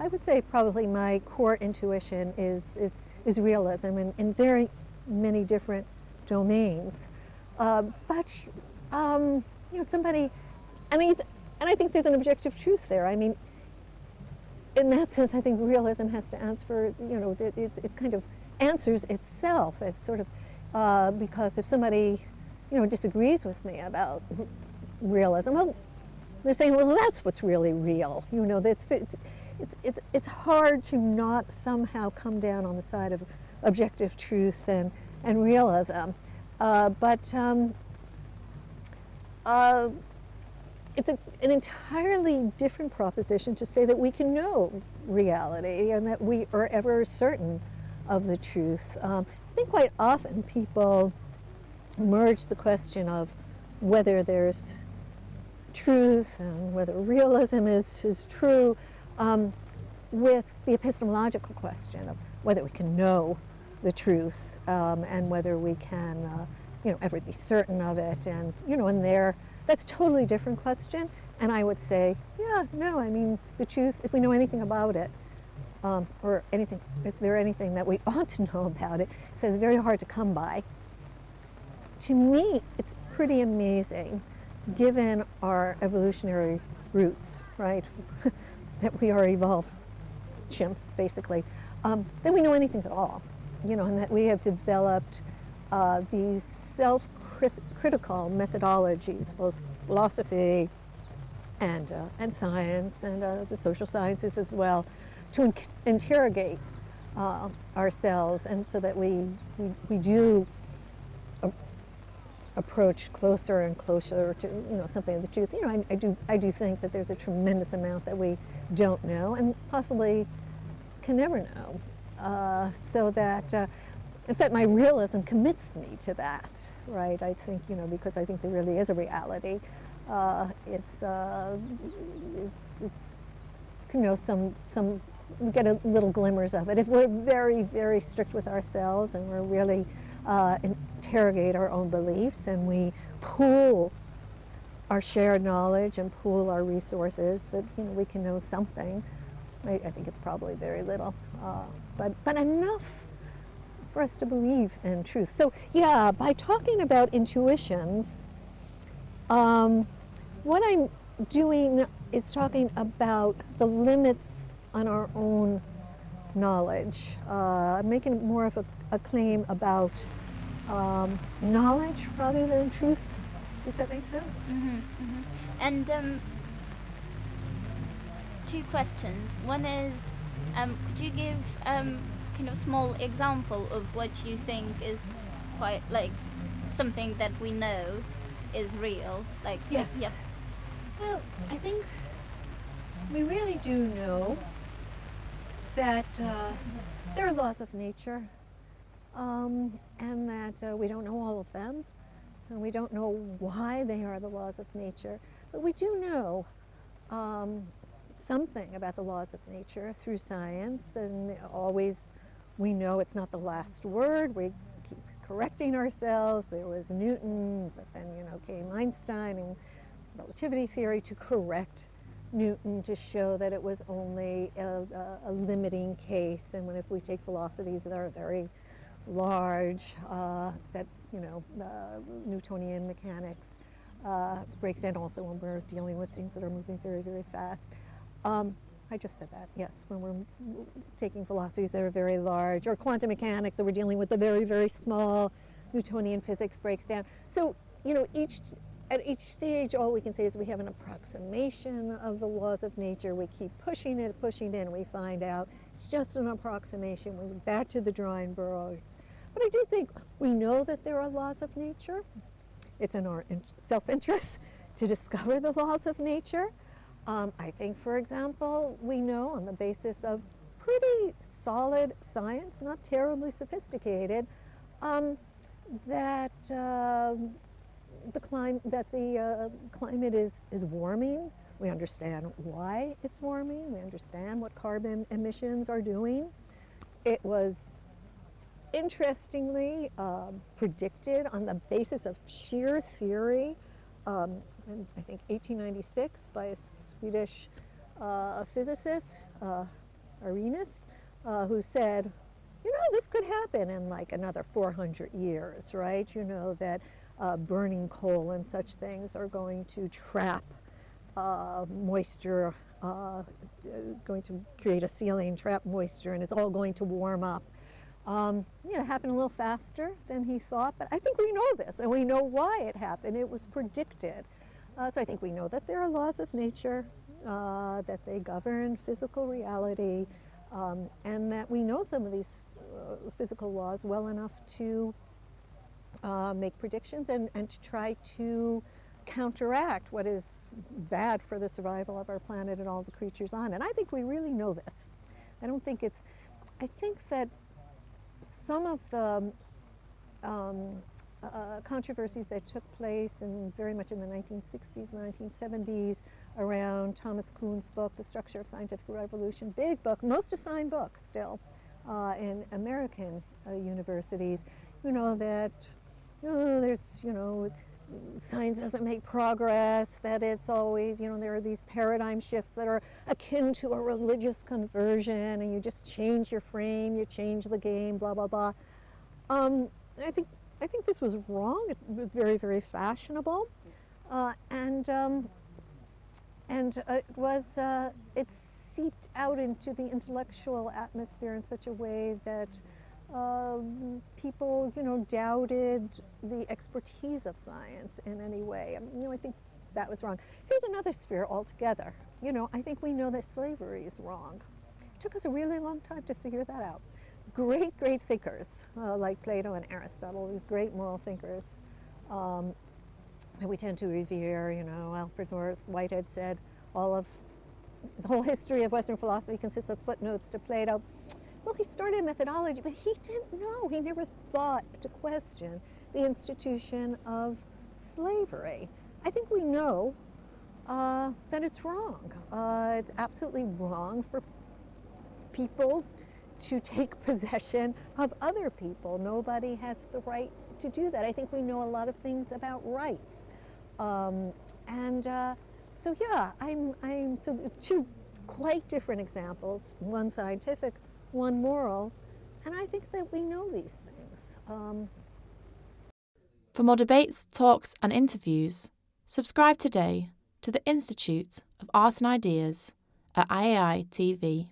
I would say probably my core intuition is realism in very many different domains. But somebody, and I think there's an objective truth there. I mean, in that sense, I think realism has to answer. It's kind of answers itself. It's sort of because if somebody, disagrees with me about realism, well, they're saying, well, that's what's really real. It's hard to not somehow come down on the side of objective truth and realism. But it's an entirely different proposition to say that we can know reality and that we are ever certain of the truth. I think quite often people merge the question of whether there's truth and whether realism is true with the epistemological question of whether we can know the truth and whether we can ever be certain of it. And that's a totally different question. And I would say, no, I mean, the truth, if we know anything about it, or anything, is there anything that we ought to know about it, so it's very hard to come by. To me, it's pretty amazing, given our evolutionary roots, right, that we are evolved chimps, basically, that we know anything at all, and that we have developed these self-critical methodologies, both philosophy and science and the social sciences as well, to interrogate ourselves, and so that we do approach closer and closer to something of the truth. I do think that there's a tremendous amount that we don't know and possibly can never know. So that in fact, my realism commits me to that, right? I think, because I think there really is a reality. It's some we get a little glimmers of it. If we're very, very strict with ourselves and we're really interrogate our own beliefs and we pool our shared knowledge and pool our resources, that we can know something. I think it's probably very little, but enough for us to believe in truth. So by talking about intuitions, what I'm doing is talking about the limits on our own knowledge. I'm making more of a claim about knowledge rather than truth. Does that make sense? Mm-hmm, mm-hmm. And two questions. One is, could you give kind of small example of what you think is quite like something that we know is real? Yes. Yeah. Well, I think we really do know that there are laws of nature, and that we don't know all of them, and we don't know why they are the laws of nature, but we do know something about the laws of nature through science, and always we know it's not the last word. We keep correcting ourselves. There was Newton, but then came Einstein and relativity theory to correct Newton, to show that it was only a limiting case, and if we take velocities that are very large, that Newtonian mechanics breaks down also when we're dealing with things that are moving very, very fast. I just said that, yes, when we're taking velocities that are very large, or quantum mechanics that we're dealing with the very, very small, Newtonian physics breaks down. So, at each stage, all we can say is we have an approximation of the laws of nature. We keep pushing it, and we find out it's just an approximation. We go back to the drawing boards. But I do think we know that there are laws of nature. It's in our self-interest to discover the laws of nature. I think, for example, we know on the basis of pretty solid science, not terribly sophisticated, that the climate is warming. We understand why it's warming. We understand what carbon emissions are doing. It was interestingly predicted on the basis of sheer theory in, I think, 1896 by a Swedish physicist, Arrhenius, who said, this could happen in like another 400 years, right? That burning coal and such things are going to trap moisture, going to create a ceiling, trap moisture, and it's all going to warm up. It happened a little faster than he thought, but I think we know this, and we know why it happened. It was predicted. So I think we know that there are laws of nature, that they govern physical reality, and that we know some of these physical laws well enough to make predictions and to try to counteract what is bad for the survival of our planet and all the creatures on it. And I think we really know this. I think that some of the controversies that took place very much in the 1960s and the 1970s around Thomas Kuhn's book, The Structure of Scientific Revolution, big book, most assigned book still in American universities, that there's, science doesn't make progress, that it's always, there are these paradigm shifts that are akin to a religious conversion, and you just change your frame, you change the game, blah, blah, blah. I think this was wrong. It was very, very fashionable, and it seeped out into the intellectual atmosphere in such a way that people, doubted the expertise of science in any way. I think that was wrong. Here's another sphere altogether. I think we know that slavery is wrong. It took us a really long time to figure that out. Great, great thinkers like Plato and Aristotle, these great moral thinkers that we tend to revere. Alfred North Whitehead said the whole history of Western philosophy consists of footnotes to Plato. Well, he started methodology, but he didn't know. He never thought to question the institution of slavery. I think we know that it's wrong. It's absolutely wrong for people to take possession of other people. Nobody has the right to do that. I think we know a lot of things about rights. So two quite different examples, one scientific, one moral, and I think that we know these things. For more debates, talks and interviews, subscribe today to the Institute of Art and Ideas at IAI TV.